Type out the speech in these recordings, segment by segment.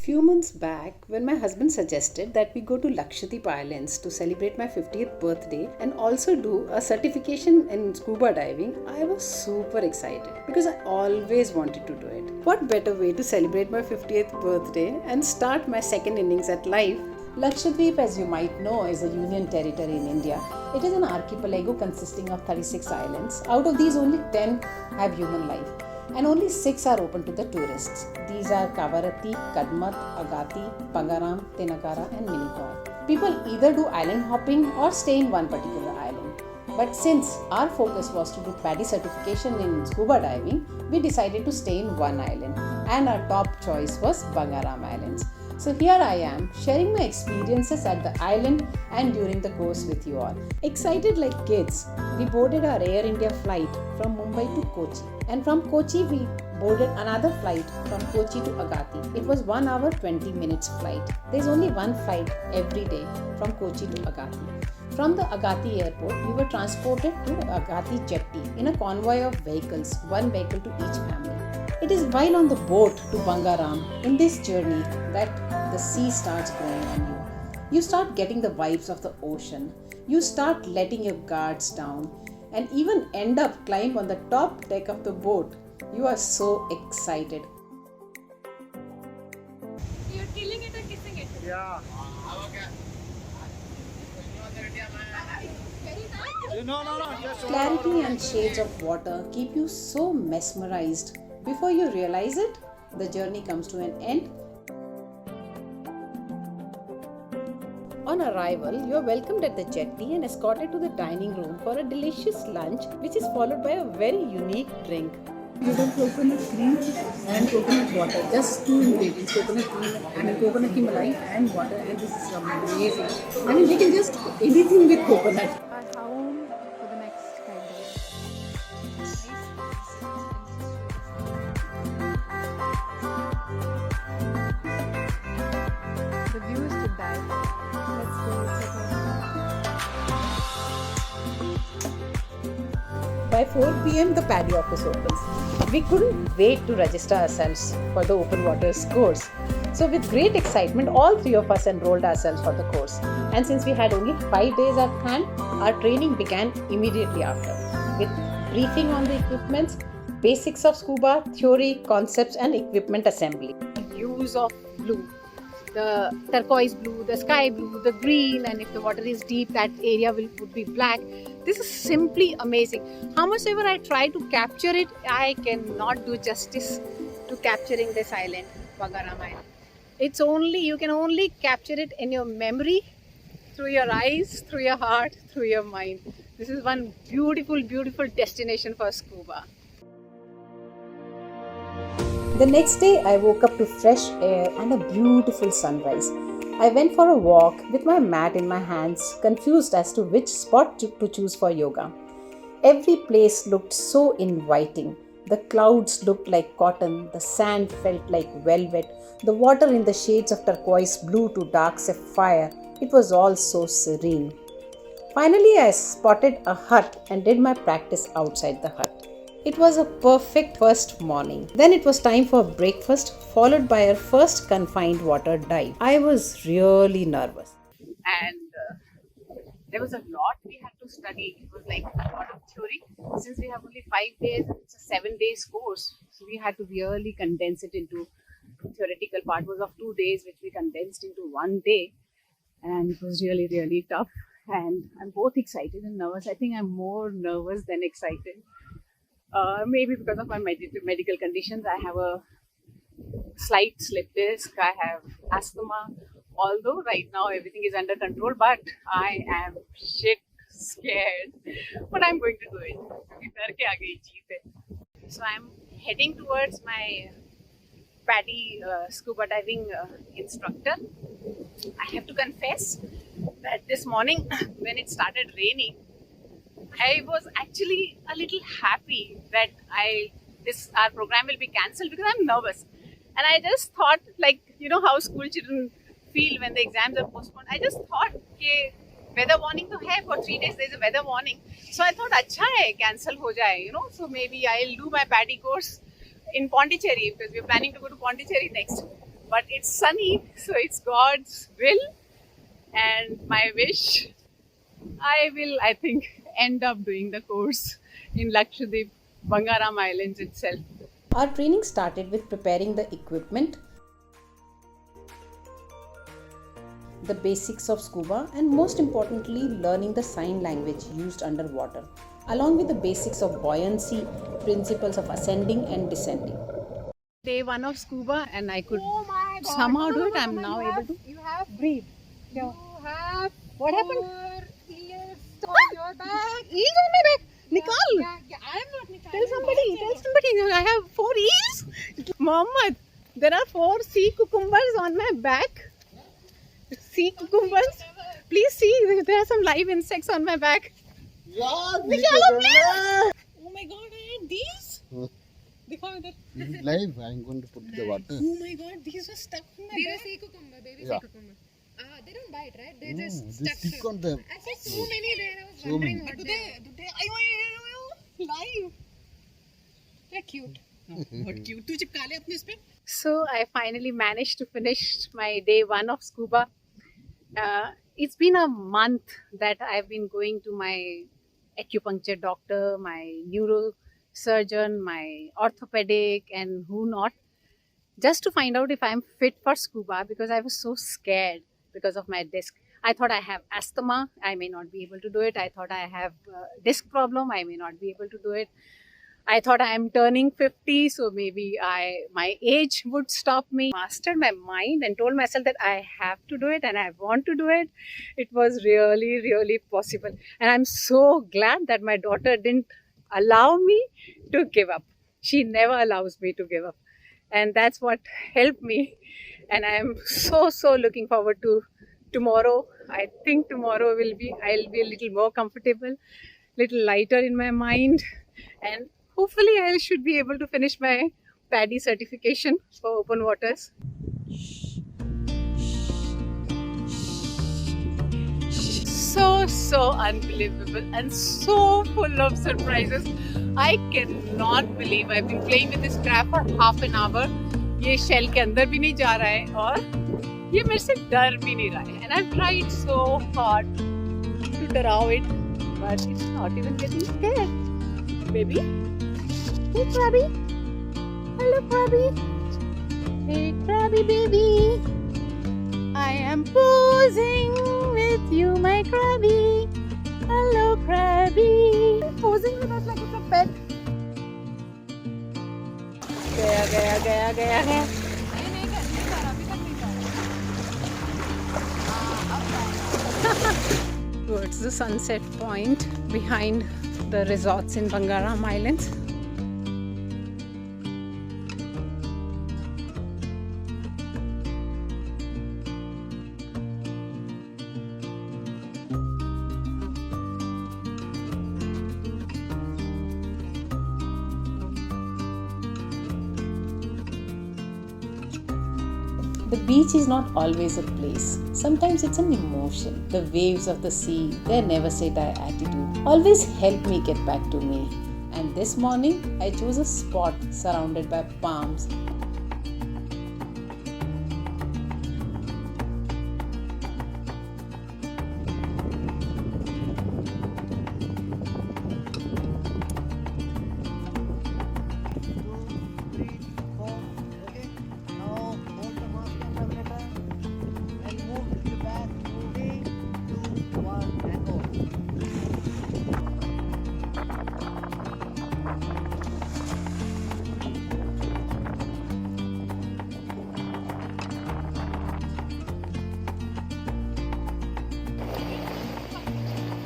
Few months back, when my husband suggested that we go to Lakshadweep Islands to celebrate my 50th birthday and also do a certification in scuba diving, I was super excited because I always wanted to do it. What better way to celebrate my 50th birthday and start my second innings at life? Lakshadweep, as you might know, is a union territory in India. It is an archipelago consisting of 36 islands. Out of these, only 10 have human life, and only 6 are open to the tourists. These are Kavaratti, Kadmat, Agatti, Pangaram, Tenakara, and Minikoy. People either do island hopping or stay in one particular island. But since our focus was to do PADI certification in scuba diving, we decided to stay in one island, and our top choice was Bangaram Islands. So here I am sharing my experiences at the island and during the course with you all. Excited like kids, we boarded our Air India flight from Mumbai to Kochi, and from Kochi we boarded another flight from Kochi to Agatti. It was 1 hour 20 minutes flight. There is only one flight every day from Kochi to Agatti. From the Agatti airport, we were transported to Agatti jetty in a convoy of vehicles, one vehicle to each family. It is while on the boat to Bangaram in this journey that the sea starts growing on you. You start getting the vibes of the ocean. You start letting your guards down and even end up climb on the top deck of the boat. You are so excited. You're killing it or kissing it? Yeah. No. Just Clarity and shades of water keep you so mesmerized. Before you realize it, the journey comes to an end. On arrival, you are welcomed at the jetty and escorted to the dining room for a delicious lunch, which is followed by a very unique drink. You have coconut cream and coconut water, just two ingredients, coconut cream and coconut cream malai and water, and this is amazing. I mean, we can just anything with coconut. Our home for the next 5 days. The view is to die. Let's go check out. By 4 pm, the PADI office opens. We couldn't wait to register ourselves for the open waters course. So, with great excitement, all three of us enrolled ourselves for the course. And since we had only 5 days at hand, our training began immediately after, with briefing on the equipments, basics of scuba, theory, concepts, and equipment assembly. Hues of blue, the turquoise blue, the sky blue, the green, and if the water is deep, that area would be black. This is simply amazing. How much ever I try to capture it, I cannot do justice to capturing this island, Bangaram Island. You can only capture it in your memory, through your eyes, through your heart, through your mind. This is one beautiful, beautiful destination for scuba. The next day, I woke up to fresh air and a beautiful sunrise. I went for a walk with my mat in my hands, confused as to which spot to choose for yoga. Every place looked so inviting. The clouds looked like cotton, the sand felt like velvet, the water in the shades of turquoise blue to dark sapphire. It was all so serene. Finally, I spotted a hut and did my practice outside the hut. It was a perfect first morning. Then it was time for breakfast, followed by our first confined water dive. I was really nervous. And there was a lot we had to study. It was like a lot of theory. Since we have only 5 days, it's a 7 days course. So we had to really condense it into theoretical part. It was of 2 days, which we condensed into 1 day. And it was really, really tough. And I'm both excited and nervous. I think I'm more nervous than excited. Maybe because of my medical conditions. I have a slight slip disc. I have asthma. Although right now everything is under control, but I am shit scared. But I'm going to do it. So I'm heading towards my PADI scuba diving instructor. I have to confess that this morning when it started raining, I was actually a little happy that our program will be cancelled because I'm nervous. And I just thought, like, you know how school children feel when the exams are postponed. I just thought, okay, weather warning to hai for 3 days. There's a weather warning, so I thought, अच्छा है, cancel हो जाए, you know. So maybe I'll do my PADI course in Pondicherry because we're planning to go to Pondicherry next. but it's sunny, so it's God's will and my wish. I think, end up doing the course in Lakshadweep, Bangaram Islands itself. Our training started with preparing the equipment, the basics of scuba, and most importantly, learning the sign language used underwater, along with the basics of buoyancy, principles of ascending and descending. Day one of scuba, and I could somehow do it. I'm now able to You have breathe. you have What happened? 4 eels on your back. Eels on my back. Nikal. Yeah, I am not Nikal. Tell somebody. I have 4 eels. Mohammed, there are 4 sea cucumbers on my back. Sea cucumbers. Please see, there are some live insects on my back. Nikalo, please. Oh my God, I had these. Dikhao idhar. This is live. I'm going to put the water. Oh my God, these are stuck in my These are back. sea cucumber, baby Yeah. sea cucumber. They don't bite, right? They No, just they stuck. stick on the. I saw so many there. I was So wondering many. what Do they are. they? Ayo, live. They're cute. What cute. तू चिपका ले अपने इस पे. So I finally managed to finish my day one of scuba. It's been a month that I've been going to my acupuncture doctor, my neurosurgeon, my orthopedic, and who not, just to find out if I'm fit for scuba, because I was so scared because of my disc. I thought I have asthma, I may not be able to do it. I thought I have disc problem, I may not be able to do it. I thought I am turning 50, so maybe my age would stop me. Mastered my mind and told myself that I have to do it and I want to do it. It was really, really possible. And I'm so glad that my daughter didn't allow me to give up. She never allows me to give up. And that's what helped me. And I'm so looking forward to tomorrow. I think tomorrow I'll be a little more comfortable, little lighter in my mind, and hopefully I should be able to finish my PADI certification for open waters. So unbelievable and so full of surprises. I cannot believe I've been playing with this crab for half an hour. ये shell के अंदर भी नहीं जा रहा है और ये मेरे से डर भी नहीं रहा है. And I've tried so hard to डराओ it, but it's not even getting scared. Baby, hey crabby, hello crabby, hey crabby baby, I am posing with you, my crabby. Hello crabby, posing with us like it's a pet. गया towards the sunset point behind the resorts in Bangaram Islands. The beach is not always a place. Sometimes it's an emotion. The waves of the sea, their never say die attitude, always help me get back to me. And this morning, I chose a spot surrounded by palms.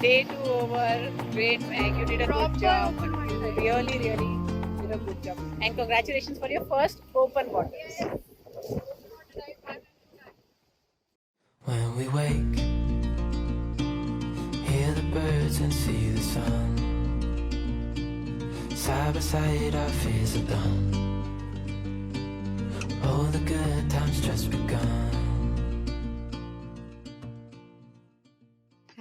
Day 2 over. Great, Meg. You did a good job. You really did a good job. And congratulations for your first open waters. When we wake, hear the birds and see the sun. Side by side our fears are done. All the good times just begun.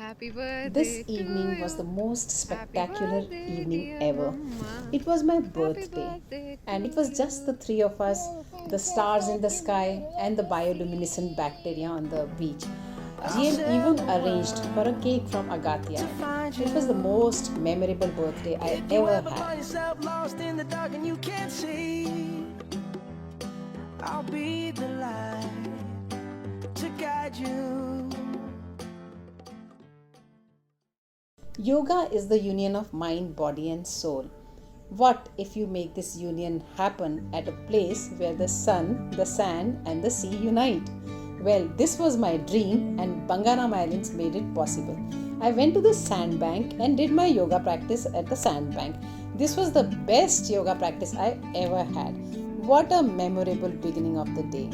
Happy birthday. This to evening was you. the most spectacular birthday, evening dear ever. Mama. It was my Happy birthday, birthday and to it was just the you. three of us, the stars in the sky, and the bioluminescent bacteria on the beach. GM even arranged for a cake from Agathia. It was the most memorable birthday I ever had. yourself lost in the dark and you can't see, I'll be the light to guide you. Yoga is the union of mind, body, and soul. What if you make this union happen at a place where the sun, the sand, and the sea unite? Well, this was my dream, and Bangaram Islands made it possible. I went to the sandbank and did my yoga practice at the sandbank. This was the best yoga practice I ever had. What a memorable beginning of the day.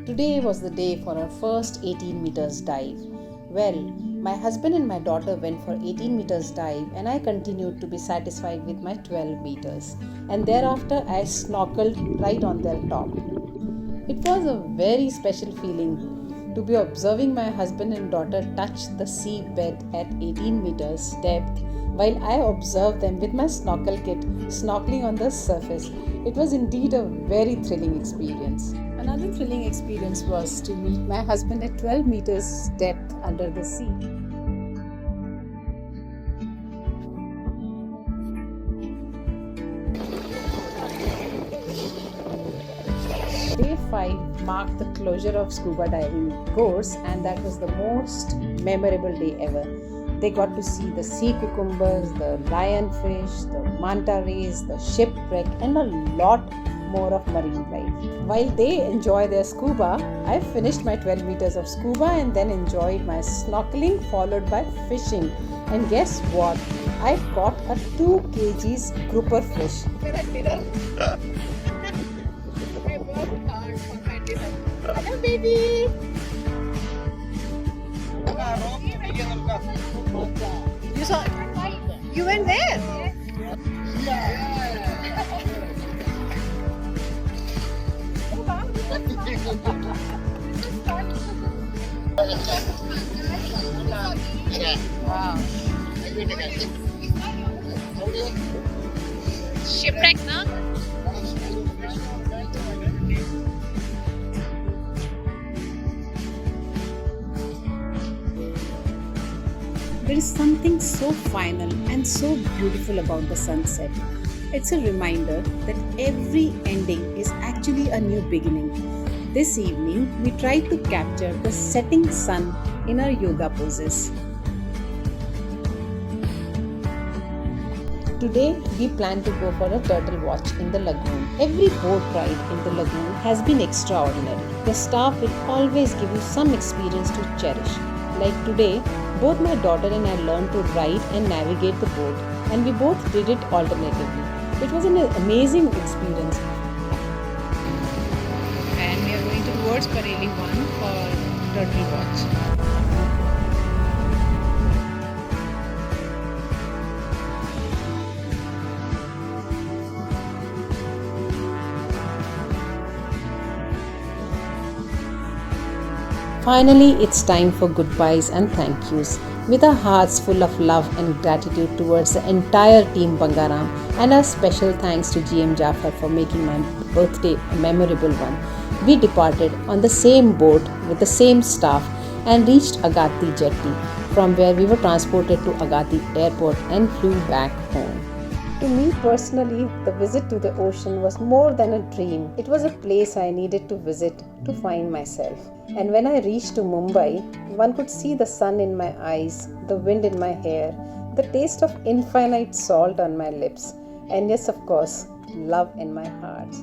Today was the day for our first 18 meters dive. Well, my husband and my daughter went for 18 meters dive and I continued to be satisfied with my 12 meters. And thereafter I snorkeled right on their top. It was a very special feeling to be observing my husband and daughter touch the sea bed at 18 meters depth while I observed them with my snorkel kit snorkeling on the surface. It was indeed a very thrilling experience. Another thrilling experience was to meet my husband at 12 meters depth under the sea. Day 5 marked the closure of scuba diving course, and that was the most memorable day ever. They got to see the sea cucumbers, the lionfish, the manta rays, the shipwreck, and a lot more of marine life. While they enjoy their scuba, I finished my 12 meters of scuba and then enjoyed my snorkeling followed by fishing. And guess what? I caught a 2 kgs grouper fish. Hello, baby. You saw? You went there? Wow. Shipwreck, na? There is something so final and so beautiful about the sunset. It's a reminder that every ending is actually a new beginning. This evening, we tried to capture the setting sun in our yoga poses. Today, we plan to go for a turtle watch in the lagoon. Every boat ride in the lagoon has been extraordinary. The staff will always give you some experience to cherish. Like today, both my daughter and I learned to ride and navigate the boat, and we both did it alternatively. It was an amazing experience. And we are going towards Bareilly 1 for Turtle Watch. Finally, it's time for goodbyes and thank yous. With our hearts full of love and gratitude towards the entire team Bangaram, and a special thanks to GM Jafar for making my birthday a memorable one, we departed on the same boat with the same staff and reached Agathi Jetty, from where we were transported to Agathi Airport and flew back home. To me personally, the visit to the ocean was more than a dream. It was a place I needed to visit to find myself. And when I reached to Mumbai, one could see the sun in my eyes, the wind in my hair, the taste of infinite salt on my lips, and yes, of course, love in my heart.